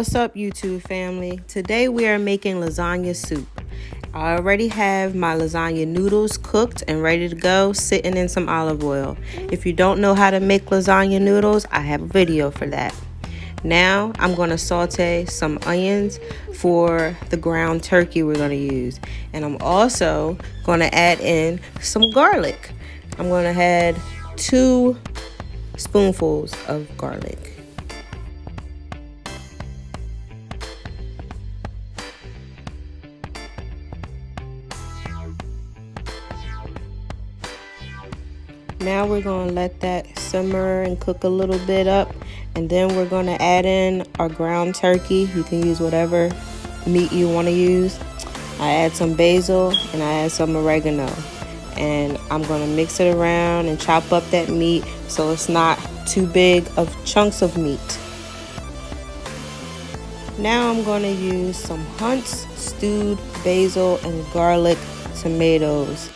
What's up, YouTube family? Today we are making lasagna soup. I already have my lasagna noodles cooked and ready to go, sitting in some olive oil. If you don't know how to make lasagna noodles, I have a video for that. Now I'm going to saute some onions for the ground turkey we're going to use. And I'm also going to add in some garlic. I'm going to add 2 spoonfuls of garlic. Now we're going to let that simmer and cook a little bit up, and then we're going to add in our ground turkey. You can use whatever meat you want to use. I add some basil and I add some oregano, and I'm going to mix it around and chop up that meat so it's not too big of chunks of meat. Now I'm going to use some Hunt's stewed basil and garlic tomatoes.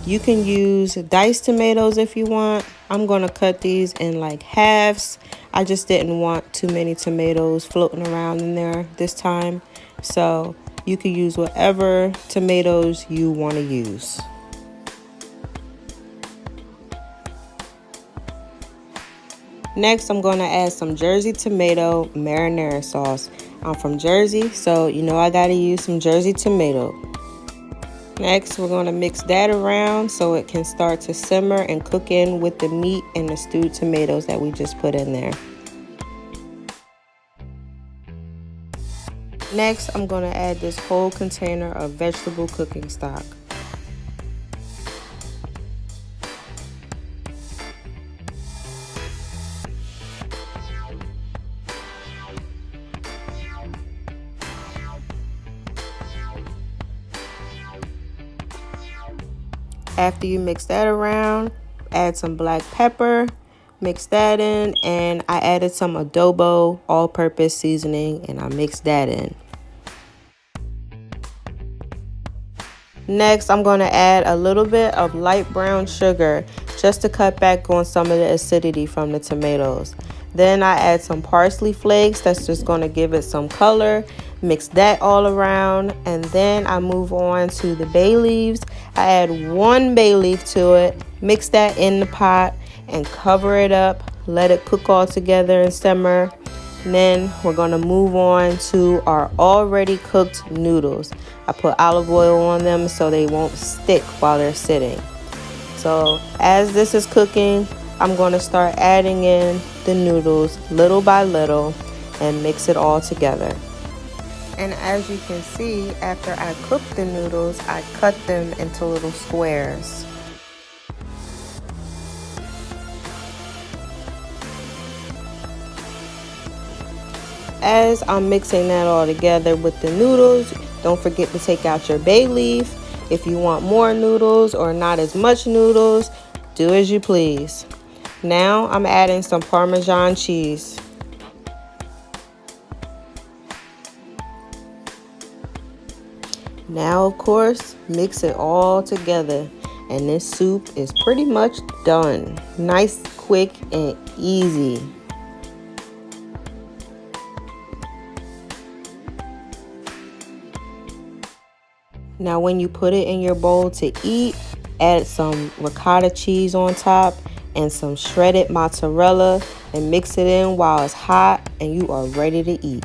You can use diced tomatoes if you want. I'm going to cut these in like halves. I just didn't want too many tomatoes floating around in there this time. So you can use whatever tomatoes you want to use. Next, I'm going to add some Jersey tomato marinara sauce. I'm from Jersey, so you know I got to use some Jersey tomato. Next, we're going to mix that around so it can start to simmer and cook in with the meat and the stewed tomatoes that we just put in there. Next, I'm going to add this whole container of vegetable cooking stock. After you mix that around, add some black pepper, mix that in, and I added some adobo all-purpose seasoning and I mixed that in. Next, I'm going to add a little bit of light brown sugar just to cut back on some of the acidity from the tomatoes. Then I add some parsley flakes. That's just going to give it some color. Mix that all around, and then I move on to the bay leaves. I add 1 bay leaf to it, mix that in the pot, and cover it up. Let it cook all together and simmer. And then we're going to move on to our already cooked noodles. I put olive oil on them so they won't stick while they're sitting. So as this is cooking, I'm going to start adding in the noodles little by little and mix it all together. And as you can see, after I cook the noodles, I cut them into little squares. As I'm mixing that all together with the noodles, don't forget to take out your bay leaf. If you want more noodles or not as much noodles, do as you please. Now I'm adding some Parmesan cheese. Now, of course, mix it all together, and this soup is pretty much done. Nice, quick, and easy. Now, when you put it in your bowl to eat, add some ricotta cheese on top and some shredded mozzarella and mix it in while it's hot, and you are ready to eat.